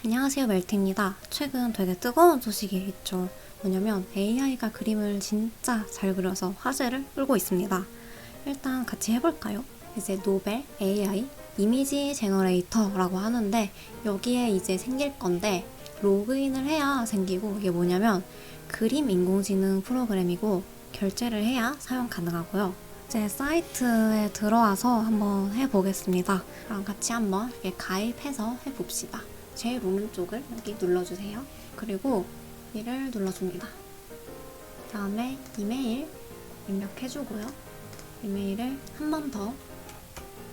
안녕하세요, 멜티입니다. 최근 되게 뜨거운 소식이 있죠. 뭐냐면 AI가 그림을 진짜 잘 그려서 화제를 끌고 있습니다. 일단 같이 해볼까요? 이제 노벨 AI 이미지 제너레이터라고 하는데 여기에 이제 생길 건데 로그인을 해야 생기고 이게 뭐냐면 그림 인공지능 프로그램이고 결제를 해야 사용 가능하고요. 이제 사이트에 들어와서 한번 해보겠습니다. 그럼 같이 한번 이렇게 가입해서 해봅시다. 제일 오른쪽을 여기 눌러주세요. 그리고 이를 눌러줍니다. 다음에 이메일 입력해주고요. 이메일을 한 번 더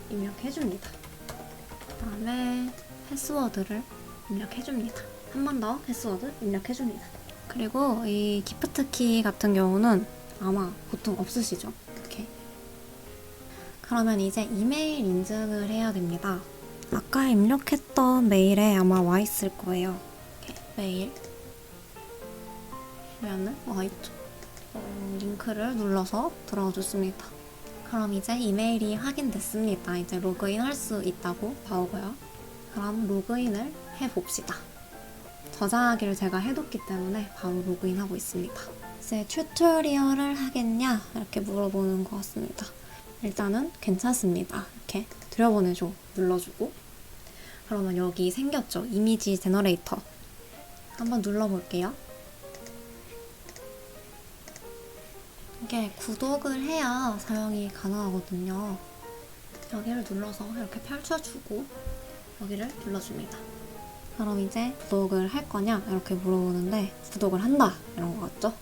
입력해줍니다. 다음에 패스워드를 입력해줍니다. 한 번 더 패스워드 입력해줍니다. 그리고 이 기프트 키 같은 경우는 아마 보통 없으시죠? 이렇게. 그러면 이제 이메일 인증을 해야 됩니다. 아까 입력했던 메일에 아마 와 있을 거예요. 이렇게 메일 보면은 와 있죠. 링크를 눌러서 들어가 줬습니다. 그럼 이제 이메일이 확인됐습니다. 이제 로그인 할 수 있다고 나오고요. 그럼 로그인을 해봅시다. 저장하기를 제가 해뒀기 때문에 바로 로그인하고 있습니다. 이제 튜토리얼을 하겠냐? 이렇게 물어보는 것 같습니다. 일단은 괜찮습니다. 이렇게 들여보내줘 눌러주고 그러면 여기 생겼죠? 이미지 제너레이터 한번 눌러볼게요. 이게 구독을 해야 사용이 가능하거든요. 여기를 눌러서 이렇게 펼쳐주고 여기를 눌러줍니다. 그럼 이제 구독을 할 거냐? 이렇게 물어보는데 구독을 한다! 이런 거 같죠?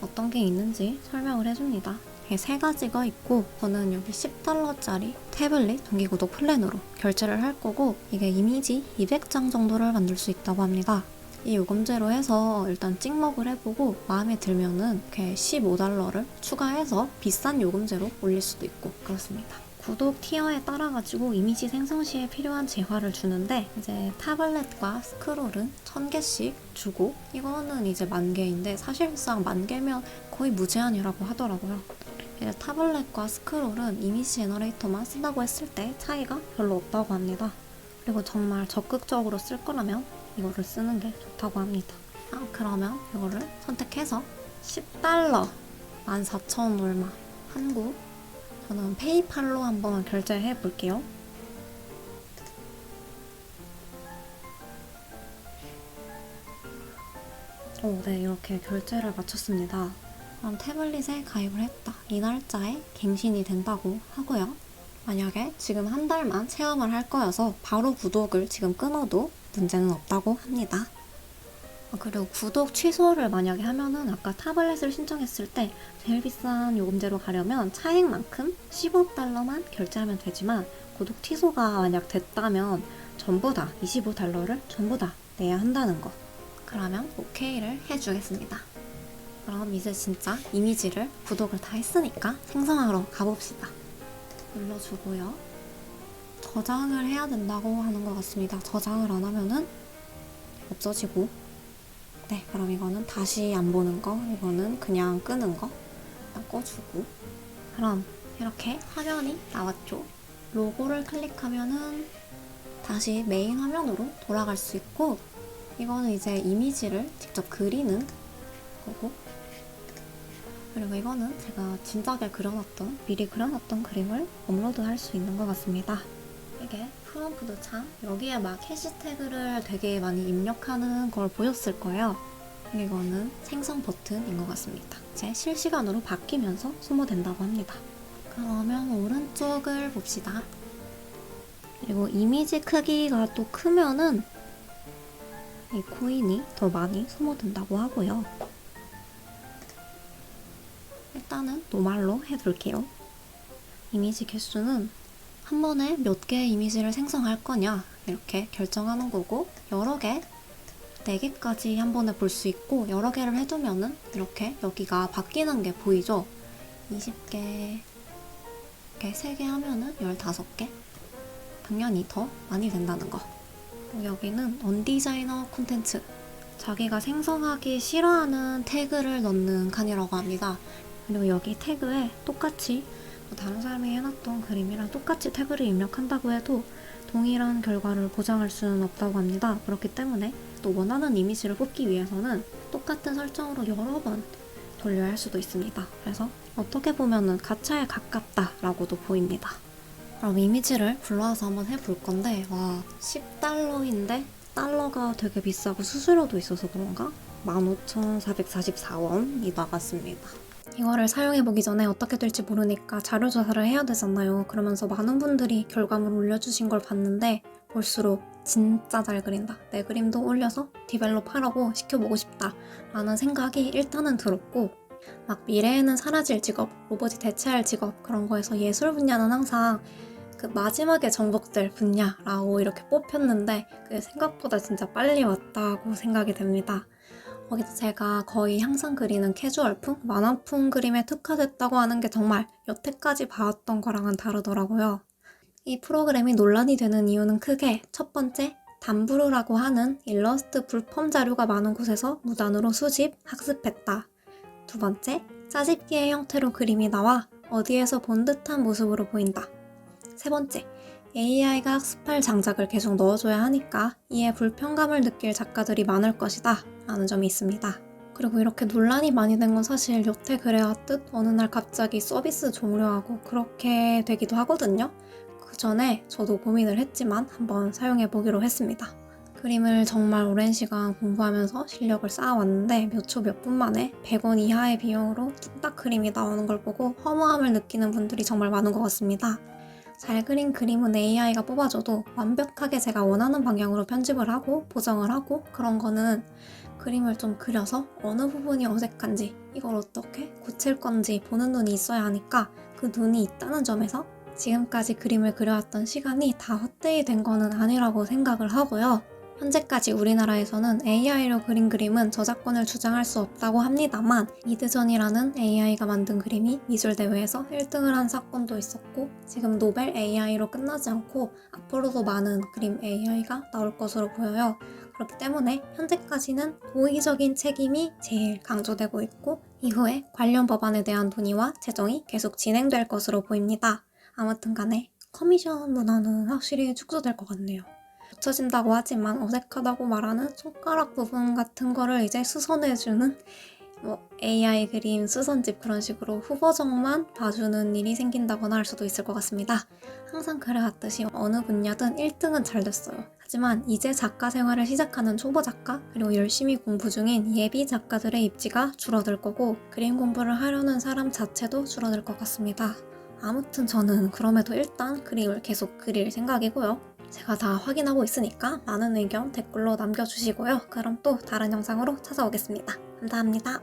어떤 게 있는지 설명을 해줍니다. 이게 세 가지가 있고 저는 여기 $10짜리 태블릿 정기구독 플랜으로 결제를 할 거고 이게 이미지 200장 정도를 만들 수 있다고 합니다. 이 요금제로 해서 일단 찍먹을 해보고 마음에 들면은 이렇게 $15를 추가해서 비싼 요금제로 올릴 수도 있고 그렇습니다. 구독 티어에 따라가지고 이미지 생성 시에 필요한 재화를 주는데 이제 타블렛과 스크롤은 1000개씩 주고 이거는 이제 10,000개인데 사실상 10,000개면 거의 무제한이라고 하더라고요. 이제 타블렛과 스크롤은 이미지 제너레이터만 쓴다고 했을 때 차이가 별로 없다고 합니다. 그리고 정말 적극적으로 쓸 거라면 이거를 쓰는 게 좋다고 합니다. 그러면 이거를 선택해서 $10 14,000 얼마 한국 저는 페이팔로 한번 결제해 볼게요. 네, 이렇게 결제를 마쳤습니다. 그럼 태블릿에 가입을 했다. 이 날짜에 갱신이 된다고 하고요. 만약에 지금 한 달만 체험을 할 거여서 바로 구독을 지금 끊어도 문제는 없다고 합니다. 그리고 구독 취소를 만약에 하면은 아까 타블렛을 신청했을 때 제일 비싼 요금제로 가려면 차액만큼 $15만 결제하면 되지만 구독 취소가 만약 됐다면 전부 다 $25를 전부 다 내야 한다는 거. 그러면 OK를 해주겠습니다. 그럼 이제 진짜 이미지를 구독을 다 했으니까 생성하러 가봅시다. 눌러주고요. 저장을 해야 된다고 하는 것 같습니다. 저장을 안 하면은 없어지고 네, 그럼 이거는 다시 안 보는 거, 이거는 그냥 끄는 거 일단 꺼주고 그럼 이렇게 화면이 나왔죠. 로고를 클릭하면은 다시 메인 화면으로 돌아갈 수 있고 이거는 이제 이미지를 직접 그리는 거고 그리고 이거는 제가 진작에 미리 그려놨던 그림을 업로드할 수 있는 것 같습니다. 이게 프롬프트 창 여기에 막 해시태그를 되게 많이 입력하는 걸 보셨을 거예요. 이거는 생성 버튼인 것 같습니다. 이제 실시간으로 바뀌면서 소모된다고 합니다. 그러면 오른쪽을 봅시다. 그리고 이미지 크기가 또 크면은 이 코인이 더 많이 소모된다고 하고요. 일단은 노말로 해둘게요. 이미지 개수는 한 번에 몇 개의 이미지를 생성할 거냐 이렇게 결정하는 거고 여러 개 4개까지 한 번에 볼 수 있고 여러 개를 해두면은 이렇게 여기가 바뀌는 게 보이죠? 20개 이렇게 3개 하면은 15개 당연히 더 많이 된다는 거. 여기는 언디자이너 콘텐츠 자기가 생성하기 싫어하는 태그를 넣는 칸이라고 합니다. 그리고 여기 태그에 똑같이 다른 사람이 해놨던 그림이랑 똑같이 태그를 입력한다고 해도 동일한 결과를 보장할 수는 없다고 합니다. 그렇기 때문에 또 원하는 이미지를 뽑기 위해서는 똑같은 설정으로 여러 번 돌려야 할 수도 있습니다. 그래서 어떻게 보면은 가차에 가깝다라고도 보입니다. 그럼 이미지를 불러와서 한번 해볼 건데, 와, 10달러인데 달러가 되게 비싸고 수수료도 있어서 그런가? 15,444원이 나갔습니다. 이거를 사용해보기 전에 어떻게 될지 모르니까 자료 조사를 해야 되잖아요. 그러면서 많은 분들이 결과물을 올려주신 걸 봤는데 볼수록 진짜 잘 그린다. 내 그림도 올려서 디벨롭하라고 시켜보고 싶다 라는 생각이 일단은 들었고, 막 미래에는 사라질 직업, 로봇이 대체할 직업, 그런 거에서 예술 분야는 항상 그 마지막에 정복될 분야라고 이렇게 뽑혔는데 그게 생각보다 진짜 빨리 왔다고 생각이 됩니다. 거기서 제가 거의 항상 그리는 캐주얼풍, 만화풍 그림에 특화됐다고 하는 게 정말 여태까지 봐왔던 거랑은 다르더라고요. 이 프로그램이 논란이 되는 이유는 크게 첫 번째, 담브루라고 하는 일러스트 불펌 자료가 많은 곳에서 무단으로 수집, 학습했다. 두 번째, 짜집기의 형태로 그림이 나와 어디에서 본 듯한 모습으로 보인다. 세 번째, AI가 학습할 장작을 계속 넣어줘야 하니까 이에 불편감을 느낄 작가들이 많을 것이다 라는 점이 있습니다. 그리고 이렇게 논란이 많이 된 건 사실 여태 그래왔듯 어느 날 갑자기 서비스 종료하고 그렇게 되기도 하거든요. 그 전에 저도 고민을 했지만 한번 사용해보기로 했습니다. 그림을 정말 오랜 시간 공부하면서 실력을 쌓아왔는데 몇 초 몇 분 만에 100원 이하의 비용으로 뚝딱 그림이 나오는 걸 보고 허무함을 느끼는 분들이 정말 많은 것 같습니다. 잘 그린 그림은 AI가 뽑아줘도 완벽하게 제가 원하는 방향으로 편집을 하고 보정을 하고 그런 거는 그림을 좀 그려서 어느 부분이 어색한지 이걸 어떻게 고칠 건지 보는 눈이 있어야 하니까 그 눈이 있다는 점에서 지금까지 그림을 그려왔던 시간이 다 헛되이 된 거는 아니라고 생각을 하고요. 현재까지 우리나라에서는 AI로 그린 그림은 저작권을 주장할 수 없다고 합니다만 미드전이라는 AI가 만든 그림이 미술대회에서 1등을 한 사건도 있었고 지금 노벨 AI로 끝나지 않고 앞으로도 많은 그림 AI가 나올 것으로 보여요. 그렇기 때문에 현재까지는 도의적인 책임이 제일 강조되고 있고 이후에 관련 법안에 대한 논의와 제정이 계속 진행될 것으로 보입니다. 아무튼 간에 커미션 문화는 확실히 축소될 것 같네요. 고쳐진다고 하지만 어색하다고 말하는 손가락 부분 같은 거를 이제 수선해주는 AI 그림 수선집 그런 식으로 후보정만 봐주는 일이 생긴다거나 할 수도 있을 것 같습니다. 항상 그래왔듯이 어느 분야든 1등은 잘 됐어요. 하지만 이제 작가 생활을 시작하는 초보 작가 그리고 열심히 공부 중인 예비 작가들의 입지가 줄어들 거고 그림 공부를 하려는 사람 자체도 줄어들 것 같습니다. 아무튼 저는 그럼에도 일단 그림을 계속 그릴 생각이고요. 제가 다 확인하고 있으니까 많은 의견 댓글로 남겨주시고요. 그럼 또 다른 영상으로 찾아오겠습니다. 감사합니다.